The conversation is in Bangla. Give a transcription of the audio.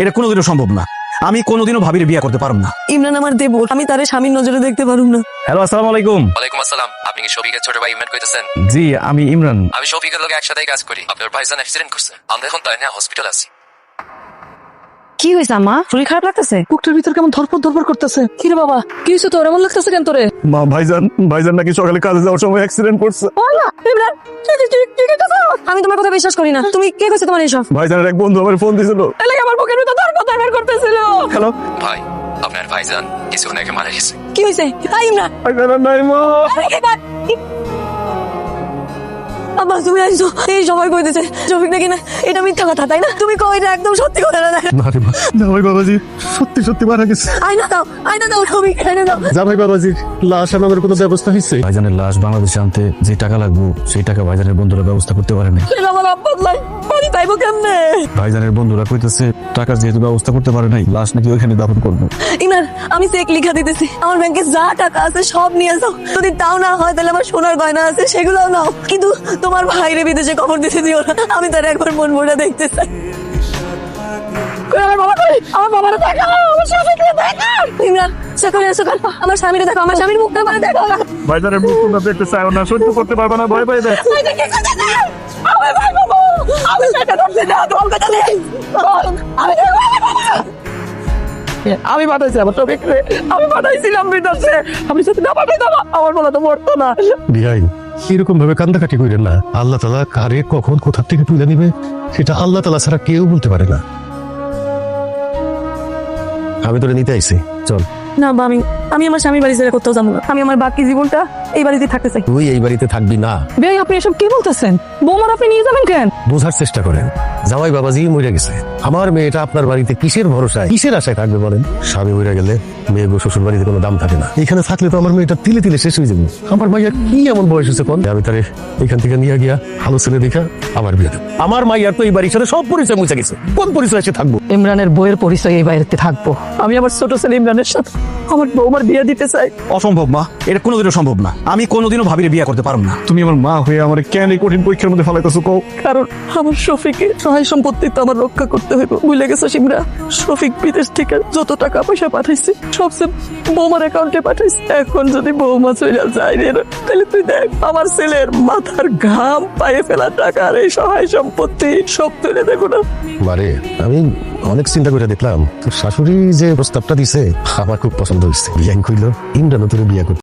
এটা কোনোদিনও সম্ভব না। আমি কোনোদিনও ভাবির বিয়ে করতে পারব না। ইমরান আমার দেবর, আমি তারে স্বামীর নজরে দেখতে পারুম না। হ্যালো, আসসালামু আলাইকুম। ওয়ালাইকুম আসসালাম। আপনি কি শফিকের ছোট ভাই ইমরান কইতেছেন? জি, আমি ইমরান। আমি শফিকের লগে একসাথেই কাজ করি। আপনার ভাইজান অ্যাক্সিডেন্ট করছে, আমরা এখন তাই না হসপিটাল আছি। কি হয়েছে আম্মা? শরীর খারাপ লাগতেছে? বুকটার ভিতর কেমন ধরপড় করতেছে। কি রে বাবা, কি হয়েছে তোর? এমন লাগতেছে কেন তোরে? মা, ভাইজান নাকি সকালে কাজে যাওয়ার সময় অ্যাক্সিডেন্ট করছে। ইমরান, আমি তোমার কথা বিশ্বাস করি না। তুমি কে কইছে তোমার এইসব? ভাইজানের এক বন্ধু আমার ফোন দিছিল। এলাকা আমার বুকের ভিতর তোর কথা বের করতেছিল। হ্যালো, ভাই, আপনার ভাইজান কিছুক্ষণ আগে মারা গেছে। কি হয়েছে? ইমরান, ভাইজান নাই মা। আব্বা তুমি আইছো এই সময় কইতেছে শফিক নাকি না, এটা মিথ্যা কথা তাই না? তুমি কও এটা একদম সত্যি কথা না? জামাই বাবাজি সত্যি মারা গেছে। আয়না দাও শফিক, আয়না দাও। জামাই বাবাজি লাশ আনানোর কোনো ব্যবস্থা হয়েছে? ভাইজানের লাশ বাংলাদেশে আনতে যে টাকা লাগবে সেই টাকা ভাইজানের বন্ধুরা ব্যবস্থা করতে পারেনি। আমার আব্বা লাই বাড়ি পাইবো কেমনে? ভাইজানের বন্ধুরা কইতেছে টাকার যেহেতু ব্যবস্থা করতে পারে নাই, লাশ নাকি ওইখানে দাফন করবে। ইমরান, আমি চেক লিখা দিতেছি, আমার ব্যাংকে যা টাকা আছে সব নিয়ে যাও। যদি তাও না হয় তাহলে আমার সোনার গয়না আছে সেগুলোও নাও, কিন্তু তোমার ভাইরে বিদেশে খবর দিতে দিও না। আমি তার একবার মন ভরে দেখতে চাই। আমার বাবারে দেখাও, আমার স্বামীকে দেখাও। ইমরান, সকাল আমার স্বামীরে দেখো, আমার স্বামীর মুখটা মানে দেখো। ভাইজানের মুখ তোমরা দেখতে চাও না, সহ্য করতে পারবে না, ভয় পাই দেয়। আমি ভাই বাবু, আমি সেটা করছি না, তোমার কথা নেই। আমি পাঠাইছি আমার টপিকরে, আমি পাঠাইছিলাম বিদেশে। আমি যদি না পাঠাইতাম আমার বলা তো মরতো না। বিয়াই এরকম ভাবে কান্দাকাটি করেন না। আল্লাহ তাআলা কারে কখন কোথা থেকে তুলে নিবে সেটা আল্লাহ তাআলা ছাড়া কেউ বলতে পারে না। আমি তোরে নিতে আইছি, চল। না বা আমি আমার স্বামীর বাড়ি ছেড়ে কোথাও যাবো না। আমি আমার বাকি জীবনটা এই বাড়িতে থাকতে চাই। তুই এই বাড়িতে থাকবি না। ভাই আপনি এসব কি বলতেছেন? বৌমার আপনি নিয়ে যাবেন কেন? বোঝার চেষ্টা করেন, জামাই বাবাজি মরে গেছে। আমার মেয়েটা আপনার বাড়িতে কিসের ভরসায় কিসের আশায় থাকবে বলেন? স্বামী মরে গেলে মেয়ে গো শ্বশুর বাড়িতে কোনো দাম থাকে না। এখানে থাকলে তো আমার মেয়েটা তিলে তিলে শেষ হয়ে যাবে। আমার মাইয়ার কি এমন বয়স হয়েছে কোন? আমি তারে এখান থেকে নিয়ে গিয়া ভালো ছেলে দেখা আমার বিয়ে দেব। আমার মাইয়ার তো এই বাড়ির সাথে সব পরিচয় মুছে গেছে, কোন পরিচয় এসে থাকবো? ইমরানের বইয়ের পরিচয় এই বাড়িতে থাকবো। আমি আমার ছোট ছেলে ইমরানের সাথে আমার বৌমার বিয়ে দিতে চাই। অসম্ভব মা, এটা কোনোদিনও সম্ভব না। আমি কোনোদিনও ভাবির বিয়ে করতে পারব না। তুমি আমার মা হয়ে আমার কেন এই কঠিন পরীক্ষার মধ্যে ফেলাইতেছো কও? কারণ আমার শফিকের সহায় সম্পত্তি তো আমার রক্ষা করতে হইব। ভুলে গেছো সিমরা, শফিক বিদেশ থেকে যত টাকা পয়সা পাঠাইছে সবচেয়ে বৌমার অ্যাকাউন্টে পাঠাইছে। এখন যদি বৌমা চলে যায় রে, তাহলে তুই দেখ আমার ছেলের মাথার ঘাম পায়ে ফেলা টাকা আর এই সহায় সম্পত্তি সব তুলে দেখো না। মারে আমি অনেক চিন্তা করে দেখলাম তোর শাশুড়ি যে প্রস্তাবটা দিছে আমার খুব পছন্দ হয়েছে। বিয়ান কইল ইমরান তোর বিয়া করতে